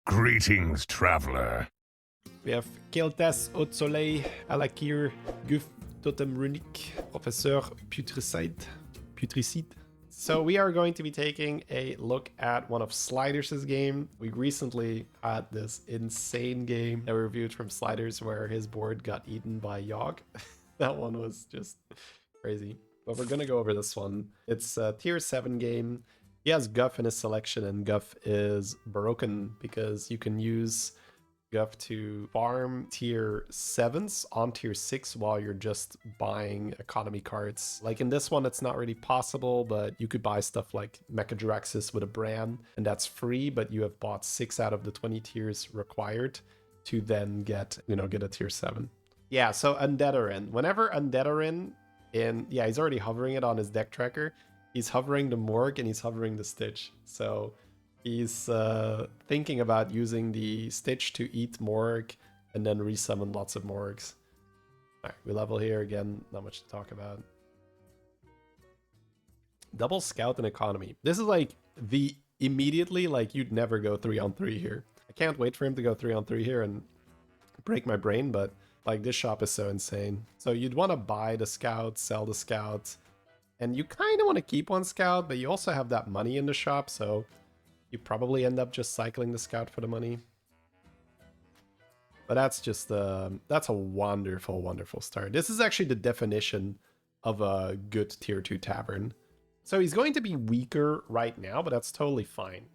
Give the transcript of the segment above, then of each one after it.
Greetings, traveler. We have Keltas, Haute Soleil, Alakir, Guf, Totem Runic, Professor Putricide. So we are going to be taking a look at one of Sliders' game. We recently had this insane game that we reviewed from Sliders where his board got eaten by Yogg. That one was just crazy. But we're gonna go over this one. It's a tier 7 game. He has Guff in his selection, and Guff is broken because you can use Guff to farm tier 7s on tier 6 while you're just buying economy cards. Like in this one, it's not really possible, but you could buy stuff like Mechadraxis with a Bran, and that's free, but you have bought 6 out of the 20 tiers required to then get a tier 7. Yeah, so Undeaderin. Whenever Undeaderin yeah, he's already hovering it on his deck tracker. He's hovering the Morg and he's hovering the Stitch. So he's thinking about using the Stitch to eat Morg and then resummon lots of Morgs. Alright, we level here again, not much to talk about. Double Scout and Economy. This is like the immediately, like you'd never go 3-on-3 here. I can't wait for him to go 3-on-3 here and break my brain, but like this shop is so insane. So you'd want to buy the Scout, sell the Scout, and you kind of want to keep one Scout, but you also have that money in the shop, so you probably end up just cycling the Scout for the money. But that's just, that's a wonderful, wonderful start. This is actually the definition of a good tier 2 tavern. So he's going to be weaker right now, but that's totally fine.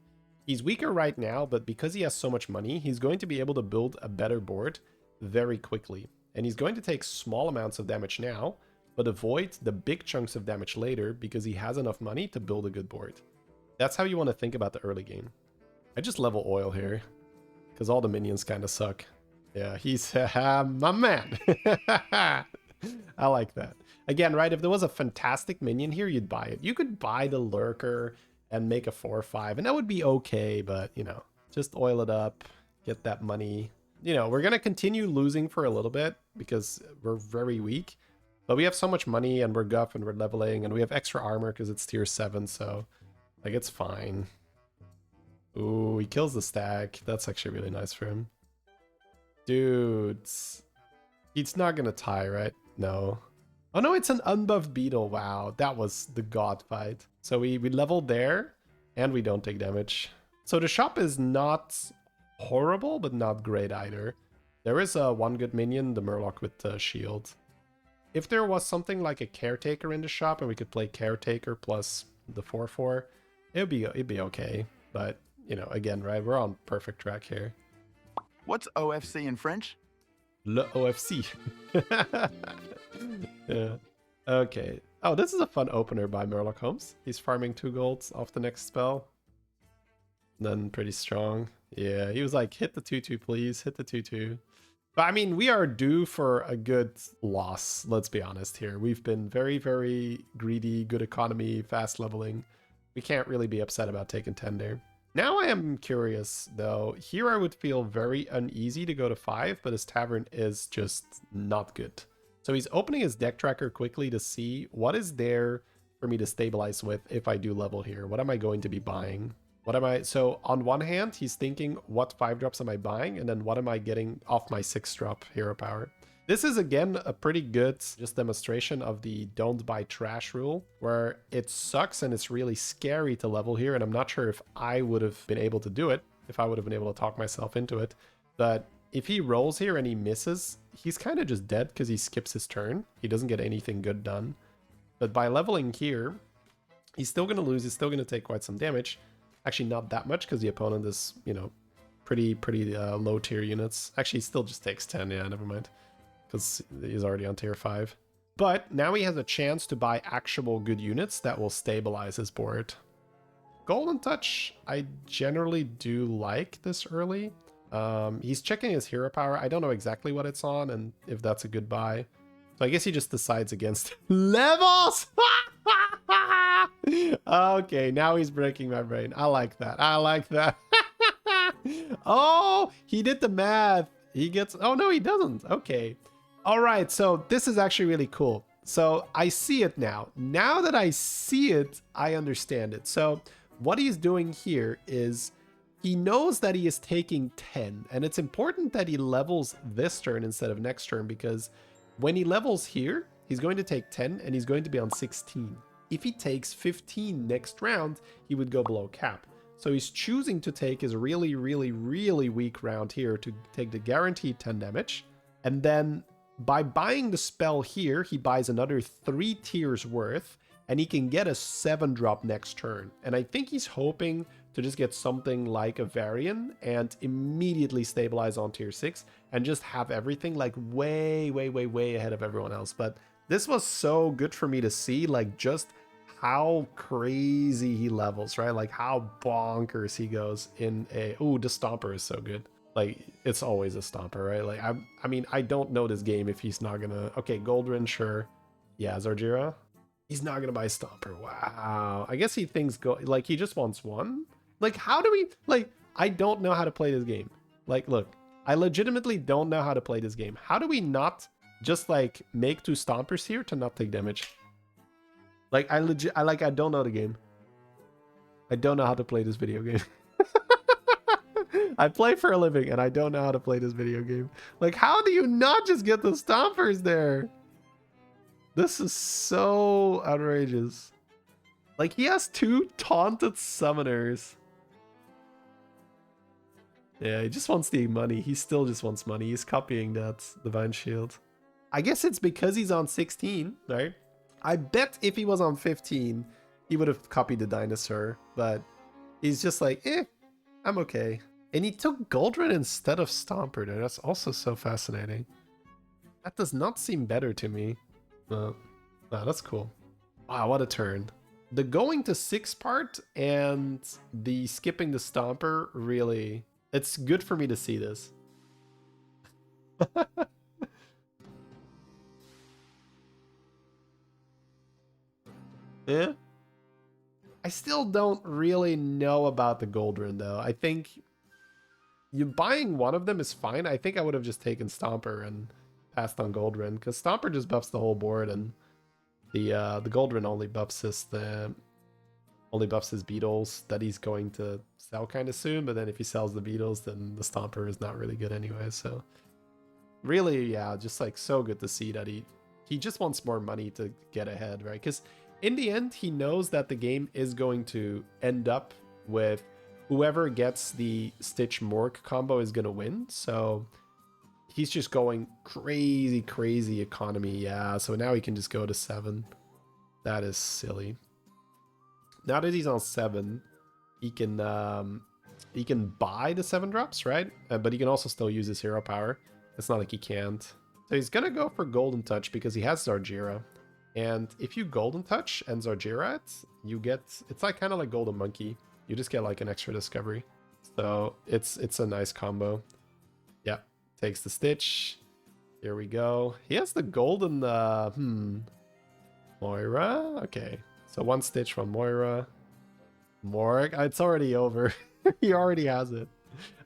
He's weaker right now, but because he has so much money, he's going to be able to build a better board very quickly. And he's going to take small amounts of damage now, but avoid the big chunks of damage later because he has enough money to build a good board. That's how you want to think about the early game. I just level oil here because all the minions kind of suck. Yeah, he's my man. I like that. Again, right, if there was a fantastic minion here, you'd buy it. You could buy the Lurker and make a 4-5, and that would be okay, but, you know, just oil it up, get that money. You know, we're going to continue losing for a little bit because we're very weak. But we have so much money and we're Guff and we're leveling and we have extra armor because it's tier 7, so like it's fine. Ooh, he kills the stack. That's actually really nice for him. Dude, he's not gonna tie, right? No. Oh no, it's an unbuffed beetle. Wow, that was the god fight. So we leveled there and we don't take damage. So the shop is not horrible, but not great either. There is one good minion, the Murloc with the shield. If there was something like a Caretaker in the shop and we could play Caretaker plus the 4-4, it'd be okay. But, you know, again, right, we're on perfect track here. What's OFC in French? Le OFC. Yeah. Okay. Oh, this is a fun opener by Murloc Holmes. He's farming 2 golds off the next spell. Then pretty strong. Yeah, he was like, hit the 2-2, please. Hit the 2-2. But I mean, we are due for a good loss, let's be honest here. We've been very, very greedy, good economy, fast leveling. We can't really be upset about taking 10 there. Now I am curious, though. Here I would feel very uneasy to go to 5, but his tavern is just not good. So he's opening his deck tracker quickly to see what is there for me to stabilize with if I do level here. What am I going to be buying? So on one hand, he's thinking, what 5-drops am I buying? And then what am I getting off my 6-drop hero power? This is, again, a pretty good just demonstration of the don't buy trash rule, where it sucks and it's really scary to level here. And I'm not sure if I would have been able to do it, if I would have been able to talk myself into it. But if he rolls here and he misses, he's kind of just dead because he skips his turn. He doesn't get anything good done. But by leveling here, he's still going to lose. He's still going to take quite some damage. Actually, not that much because the opponent is, you know, pretty low tier units. Actually, he still just takes 10. Yeah, never mind. Because he's already on tier 5. But now he has a chance to buy actual good units that will stabilize his board. Golden Touch, I generally do like this early. He's checking his hero power. I don't know exactly what it's on and if that's a good buy. So I guess he just decides against levels! Okay, now he's breaking my brain. I like that. I like that. Oh, he did the math. He gets... Oh, no, he doesn't. Okay. All right, so this is actually really cool. So I see it now. Now that I see it, I understand it. So what he's doing here is he knows that he is taking 10, and it's important that he levels this turn instead of next turn, because when he levels here, he's going to take 10 and he's going to be on 16. If he takes 15 next round, he would go below cap. So he's choosing to take his really, really, really weak round here to take the guaranteed 10 damage. And then by buying the spell here, he buys another 3 tiers worth, and he can get a 7-drop next turn. And I think he's hoping to just get something like a Varian and immediately stabilize on tier 6 and just have everything like way, way, way, way ahead of everyone else. But this was so good for me to see, like, just how crazy he levels, right? Like how bonkers he goes in a... Ooh, the Stomper is so good. Like, it's always a Stomper, right? Like, I mean, I don't know this game if he's not gonna... Okay, Goldrin, sure. Yeah, Zarjira. He's not gonna buy Stomper. Wow. I guess he thinks... Like, he just wants one? Like, how do we... Like, I don't know how to play this game. Like, look. I legitimately don't know how to play this game. How do we not just, like, make 2 Stompers here to not take damage? Like, I don't know the game. I don't know how to play this video game. I play for a living, and I don't know how to play this video game. Like, how do you not just get the Stompers there? This is so outrageous. Like, he has 2 taunted summoners. Yeah, he just wants the money. He still just wants money. He's copying that Divine Shield. I guess it's because he's on 16, right? I bet if he was on 15, he would have copied the Dinosaur, but he's just like, I'm okay. And he took Goldrin instead of Stomper there. That's also so fascinating. That does not seem better to me. Wow, that's cool. Wow, what a turn. The going to 6 part and the skipping the Stomper, really, it's good for me to see this. Yeah. I still don't really know about the Goldrin though. I think you buying one of them is fine. I think I would have just taken Stomper and passed on Goldrin, because Stomper just buffs the whole board, and the Goldrin only buffs his beetles that he's going to sell kind of soon. But then if he sells the beetles, then the Stomper is not really good anyway. So really, yeah, just like so good to see that he just wants more money to get ahead, right? Because in the end, he knows that the game is going to end up with whoever gets the Stitch Mork combo is going to win. So he's just going crazy, crazy economy. Yeah, so now he can just go to 7. That is silly. Now that he's on 7, he can buy the 7 drops, right? But he can also still use his hero power. It's not like he can't. So he's going to go for Golden Touch because he has Zarjira. And if you Golden Touch and Zarjira it, you get... It's like kind of like Golden Monkey. You just get like an extra discovery. So it's a nice combo. Yeah. Takes the Stitch. Here we go. He has the Golden... Moira? Okay. So 1 Stitch from Moira. Morg. It's already over. He already has it.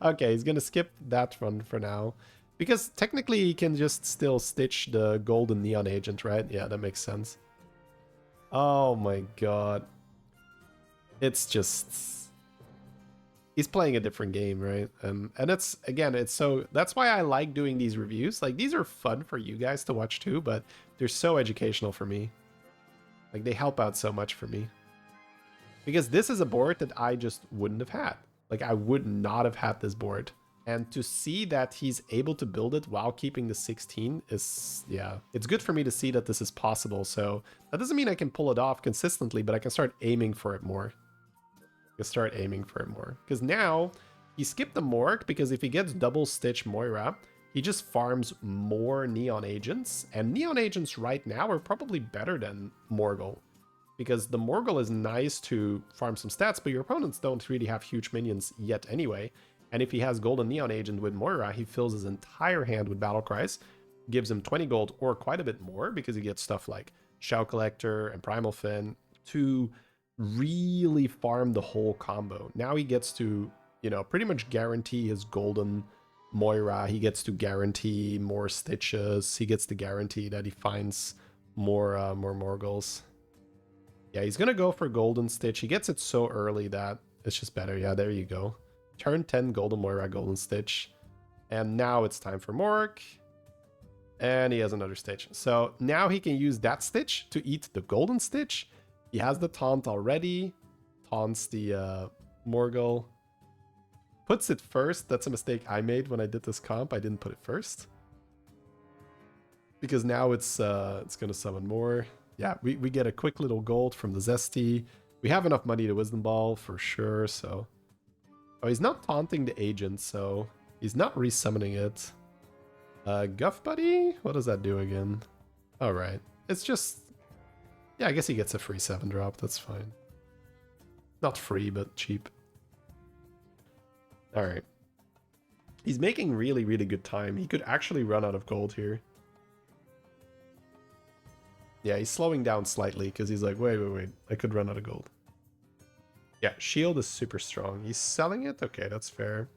Okay, he's going to skip that one for now. Because technically he can just still stitch the Golden Neon Agent, right? Yeah, that makes sense. Oh my god. It's just... He's playing a different game, right? And it's, again, it's so... That's why I like doing these reviews. Like, these are fun for you guys to watch too, but they're so educational for me. Like, they help out so much for me. Because this is a board that I just wouldn't have had. Like, I would not have had this board. And to see that he's able to build it while keeping the 16 is, yeah, it's good for me to see that this is possible. So that doesn't mean I can pull it off consistently, but I can start aiming for it more. Because now he skipped the Morg, because if he gets double Stitch Moira, he just farms more Neon Agents. And Neon Agents right now are probably better than Morgul. Because the Morgul is nice to farm some stats, but your opponents don't really have huge minions yet anyway. And if he has Golden Neon Agent with Moira, he fills his entire hand with Battle Cries, gives him 20 gold or quite a bit more, because he gets stuff like Shell Collector and Primal Fin to really farm the whole combo. Now he gets to, you know, pretty much guarantee his Golden Moira. He gets to guarantee more Stitches. He gets to guarantee that he finds more Morgals. Yeah, he's going to go for Golden Stitch. He gets it so early that it's just better. Yeah, there you go. turn 10 Golden Moira, Golden Stitch. And now it's time for Mork. And he has another Stitch. So now he can use that Stitch to eat the Golden Stitch. He has the taunt already. Taunts the Morgul. Puts it first. That's a mistake I made when I did this comp. I didn't put it first. Because now it's going to summon more. Yeah, we get a quick little gold from the Zesty. We have enough money to Wisdom Ball for sure, so... Oh, he's not taunting the agent, so... He's not resummoning it. Guff Buddy? What does that do again? Alright. It's just... Yeah, I guess he gets a free 7-drop. That's fine. Not free, but cheap. Alright. He's making really, really good time. He could actually run out of gold here. Yeah, he's slowing down slightly because he's like, wait. I could run out of gold. Yeah, shield is super strong. He's selling it? Okay, that's fair.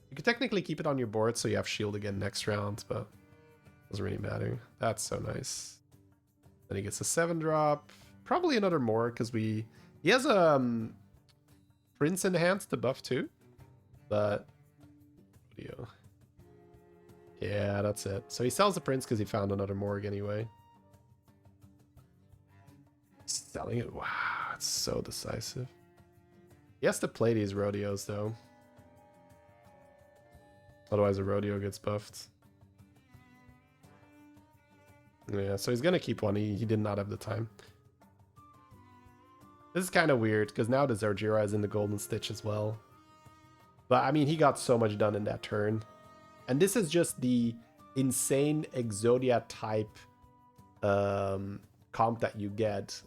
You could technically keep it on your board so you have shield again next round, but doesn't really matter. That's so nice. Then he gets a 7-drop. Probably another more because he has a Prince in hand to buff too. But yeah, that's it. So he sells the Prince because he found another Morg anyway. Selling it. Wow, it's so decisive. He has to play these rodeos though. Otherwise a rodeo gets buffed. Yeah, so he's gonna keep one. He did not have the time. This is kind of weird because now the Zerjira is in the Golden Stitch as well. But I mean, he got so much done in that turn. And this is just the insane Exodia type comp that you get.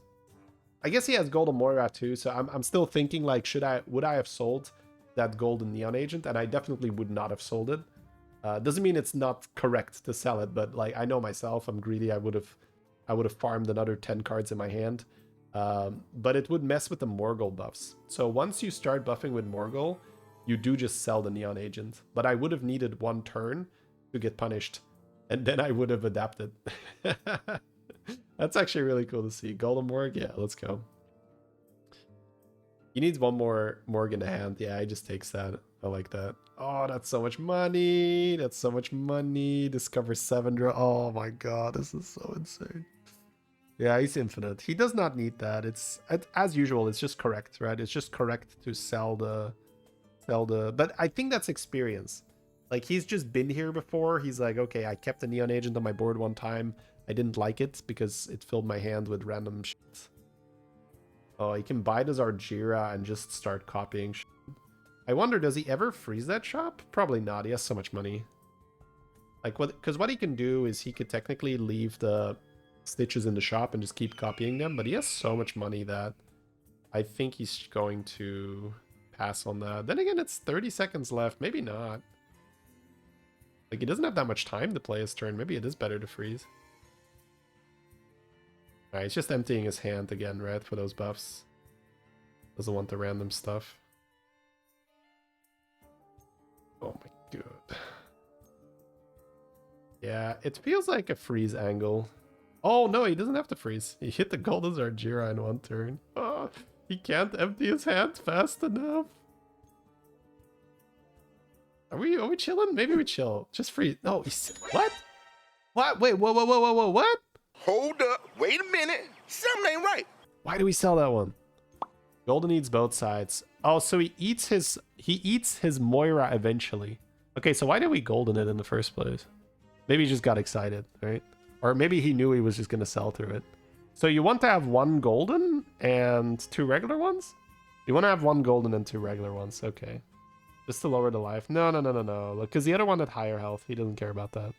I guess he has Golden Moira too, so I'm still thinking like, would I have sold that Golden Neon Agent? And I definitely would not have sold it. Doesn't mean it's not correct to sell it, but like I know myself, I'm greedy. I would have farmed another 10 cards in my hand. But it would mess with the Morgul buffs. So once you start buffing with Morgul, you do just sell the Neon Agent. But I would have needed one turn to get punished, and then I would have adapted. That's actually really cool to see. Golden Morg? Yeah, let's go. He needs one more Morg in the hand. Yeah, he just takes that. I like that. Oh, that's so much money. That's so much money. Discover 7 draw. Oh my god, this is so insane. Yeah, he's infinite. He does not need that. It's as usual, it's just correct, right? It's just correct to sell the but I think that's experience. Like he's just been here before. He's like, okay, I kept a Neon Agent on my board one time. I didn't like it because it filled my hand with random shit. Oh, he can buy the Zerjira and just start copying shit. I wonder, does he ever freeze that shop? Probably not. He has so much money. Like, because what he can do is he could technically leave the Stitches in the shop and just keep copying them, but he has so much money that I think he's going to pass on that. Then again, it's 30 seconds left. Maybe not. Like, he doesn't have that much time to play his turn. Maybe it is better to freeze. Alright, he's just emptying his hand again, right, for those buffs. Doesn't want the random stuff. Oh my god. Yeah, it feels like a freeze angle. Oh no, he doesn't have to freeze. He hit the Golden Zerjira in one turn. Oh, he can't empty his hand fast enough. Are we chilling? Maybe we chill. Just freeze. No, he's... What? What? Wait, whoa, what? Hold up, wait a minute. Something ain't right. Why do we sell that one? Golden eats both sides. Oh, so he eats his Moira eventually. Okay, so why did we golden it in the first place? Maybe he just got excited, right? Or maybe he knew he was just gonna sell through it. So you want to have one golden and 2 regular ones? You want to have 1 golden and 2 regular ones, okay. Just to lower the life. No. Look, because the other one had higher health. He doesn't care about that.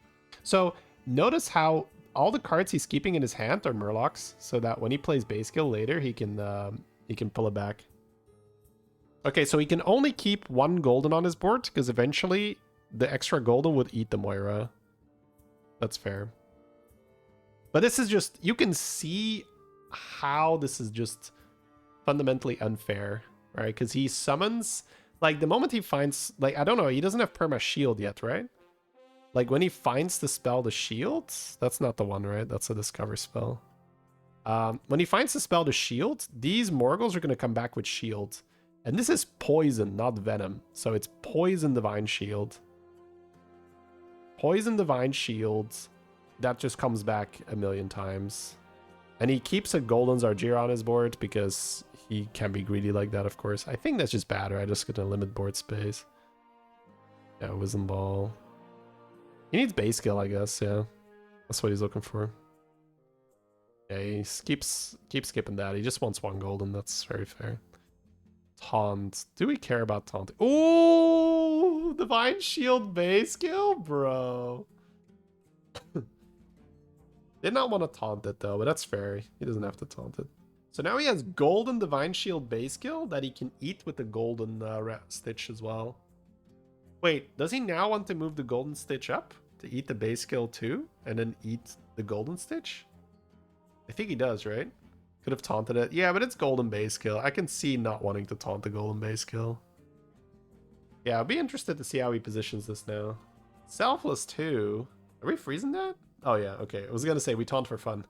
So notice how all the cards he's keeping in his hand are Murlocs, so that when he plays base skill later, he can pull it back. Okay, so he can only keep 1 golden on his board, because eventually the extra golden would eat the Moira. That's fair. But this is just, you can see how this is just fundamentally unfair, right? Because he summons, like the moment he finds, like, I don't know, he doesn't have perma shield yet, right? Like when he finds the spell, the shield, that's not the one, right? That's a discover spell. When he finds the spell, the shield, these Morgals are going to come back with shield. And this is poison, not venom. So it's poison divine shield. Poison divine shield. That just comes back a million times. And he keeps a golden Zargira on his board because he can be greedy like that, of course. I think that's just bad, right? Just gonna limit board space. Yeah, Wisdom Ball. He needs base skill, I guess, yeah. That's what he's looking for. Yeah, he keeps skipping that. He just wants one golden, that's very fair. Taunt. Do we care about taunt? Ooh! Divine Shield base skill? Bro. Did not want to taunt it though, but that's fair. He doesn't have to taunt it. So now he has golden Divine Shield base skill that he can eat with the golden Stitch as well. Wait, does he now want to move the golden Stitch up to eat the base skill too? And then eat the golden Stitch? I think he does, right? Could have taunted it. Yeah, but it's golden base skill. I can see not wanting to taunt the golden base skill. Yeah, I'll be interested to see how he positions this now. Selfless too. Are we freezing that? Oh yeah, okay. I was gonna say we taunt for fun.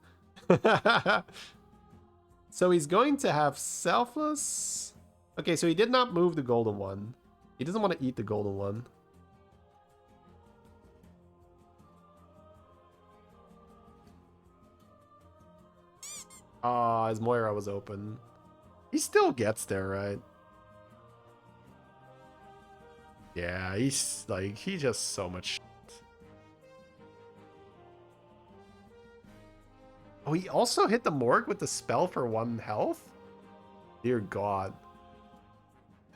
So he's going to have Selfless. Okay, so he did not move the golden one. He doesn't want to eat the golden one. Ah, his Moira was open. He still gets there, right? Yeah, he's like, he just so much shit. Oh, he also hit the Morgue with the spell for 1 health? Dear God.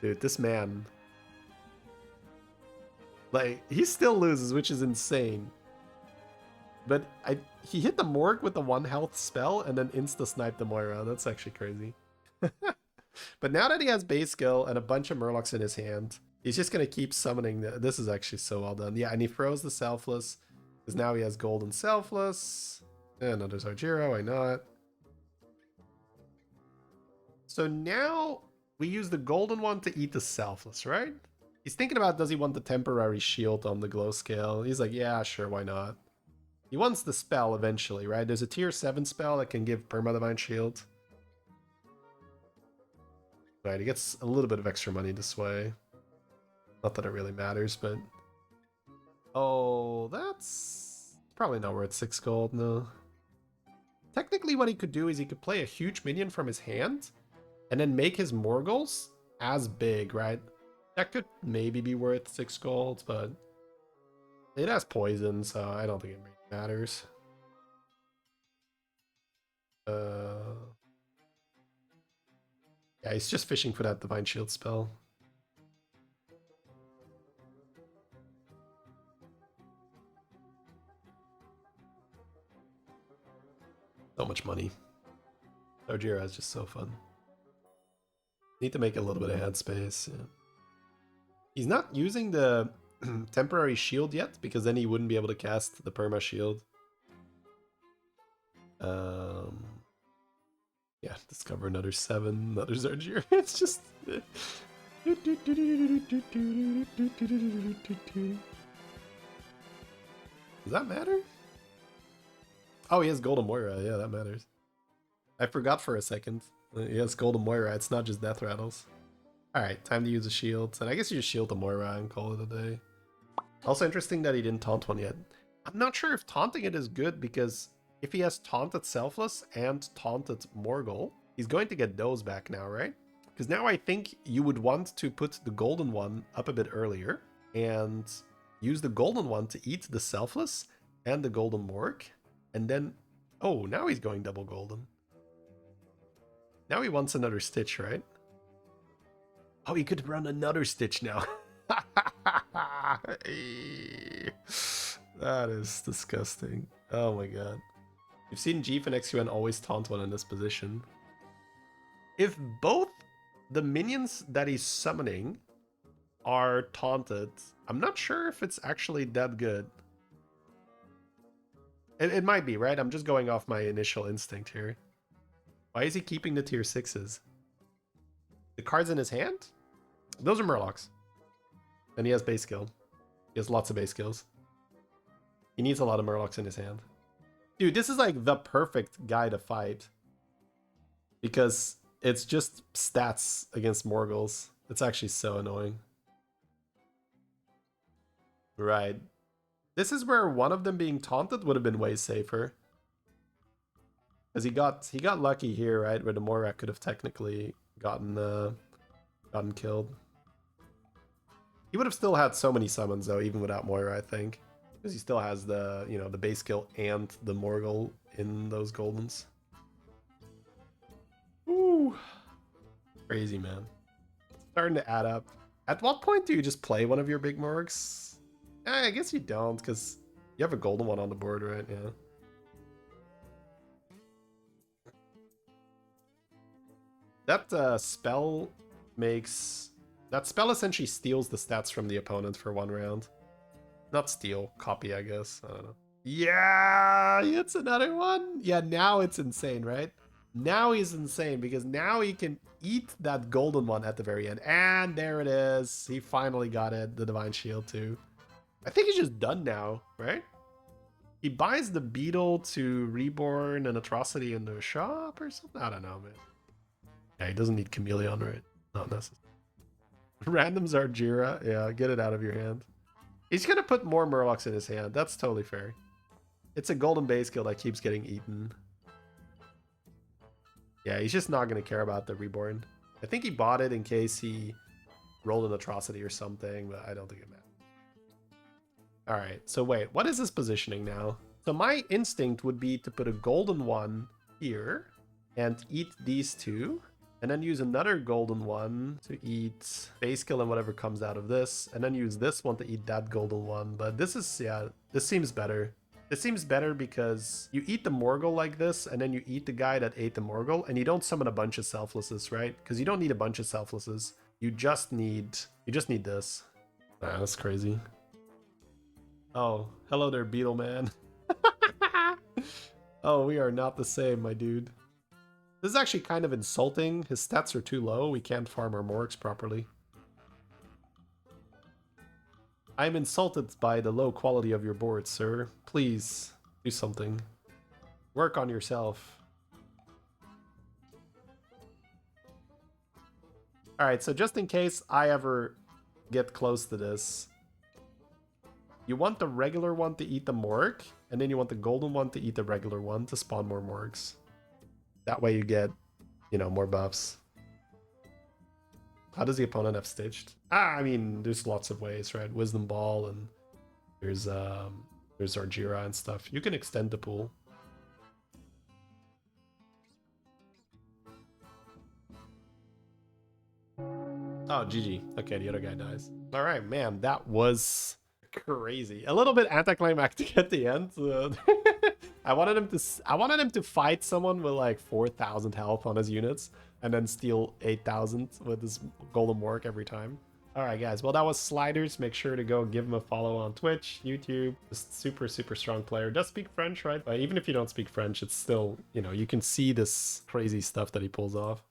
Dude, this man. Like, he still loses, which is insane. But he hit the Morgue with the 1 health spell and then insta-sniped the Moira. That's actually crazy. But now that he has base skill and a bunch of Murlocs in his hand, he's just going to keep summoning. This is actually so well done. Yeah, and he froze the Selfless. Because now he has Golden Selfless. And another Zargira, why not? So now we use the golden one to eat the Selfless, right? He's thinking about, does he want the temporary shield on the glow scale? He's like, yeah, sure, why not? He wants the spell eventually, right? There's a tier 7 spell that can give perma divine shield. Right, he gets a little bit of extra money this way. Not that it really matters, but... Oh, that's probably not worth 6 gold, no. Technically what he could do is he could play a huge minion from his hand and then make his Morgles as big, right? That could maybe be worth 6 gold, but it has poison, so I don't think it really matters. Yeah, he's just fishing for that Divine Shield spell. So much money. Zargira is just so fun. Need to make a little bit of headspace. Yeah. He's not using the temporary shield yet, because then he wouldn't be able to cast the perma shield. Yeah, discover another 7, another Zargira. It's just... Does that matter? Oh, he has Golden Moira. Yeah, that matters. I forgot for a second. He has Golden Moira. It's not just Death Rattles. Alright, time to use the shields. And I guess you just shield the Moira and call it a day. Also interesting that he didn't taunt one yet. I'm not sure if taunting it is good, because if he has taunted Selfless and taunted Morgul, he's going to get those back now, right? Because now I think you would want to put the golden one up a bit earlier and use the golden one to eat the Selfless and the golden Morg. And then, oh, now he's going double golden. Now he wants another Stitch, right? Oh, he could run another Stitch now. That is disgusting. Oh my god. You've seen Jeef and XUN always taunt one in this position. If both the minions that he's summoning are taunted, I'm not sure if it's actually that good. It might be, right? I'm just going off my initial instinct here. Why is he keeping the tier 6s? The cards in his hand? Those are Murlocs. And he has base skill. He has lots of base skills. He needs a lot of Murlocs in his hand. Dude, this is like the perfect guy to fight. Because it's just stats against Morgles. It's actually so annoying. Right. This is where one of them being taunted would have been way safer. Because he got lucky here, right? Where the Morak could have technically gotten killed. He would have still had so many summons though, even without Moira, I think. Because he still has the, you know, the base skill and the Morgul in those Goldens. Ooh. Crazy, man. It's starting to add up. At what point do you just play one of your big Morgs? I guess you don't, because you have a golden one on the board, right? Yeah. That spell makes... That spell essentially steals the stats from the opponent for 1 round. Not steal, copy, I guess. I don't know. Yeah, it's another one. Yeah, now it's insane, right? Now he's insane because now he can eat that golden one at the very end. And there it is. He finally got it, the Divine Shield too. I think he's just done now, right? He buys the Beetle to Reborn and Atrocity in the shop or something? I don't know, man. Yeah, he doesn't need Chameleon, right? Not necessary. Random Zarjira. Yeah, get it out of your hand. He's gonna put more Murlocs in his hand. That's totally fair. It's a golden base skill that keeps getting eaten. Yeah, he's just not gonna care about the Reborn. I think he bought it in case he rolled an Atrocity or something, but I don't think it matters. Alright, so wait, what is his positioning now? So my instinct would be to put a golden one here and eat these two. And then use another golden one to eat base skill and whatever comes out of this. And then use this one to eat that golden one. But this is, yeah, this seems better. This seems better because you eat the Morgul like this, and then you eat the guy that ate the Morgul, and you don't summon a bunch of Selflesses, right? Because you don't need a bunch of Selflesses. You just need this. Ah, that's crazy. Oh, hello there, Beetle Man. Oh, we are not the same, my dude. This is actually kind of insulting. His stats are too low. We can't farm our Morgs properly. I'm insulted by the low quality of your board, sir. Please do something. Work on yourself. Alright, so just in case I ever get close to this, you want the regular one to eat the Morg, and then you want the golden one to eat the regular one to spawn more Morgs. That way you get, you know, more buffs. How does the opponent have Stitched? I mean, there's lots of ways, right? Wisdom Ball, and there's Argira and stuff. You can extend the pool. Oh, GG. Okay, the other guy dies. All right, man, that was crazy. A little bit anticlimactic at the end. I wanted him to fight someone with like 4,000 health on his units and then steal 8,000 with his golden Morg every time. All right, guys. Well, that was Sliders. Make sure to go give him a follow on Twitch, YouTube. Just super, super strong player. Does speak French, right? But even if you don't speak French, it's still, you know, you can see this crazy stuff that he pulls off.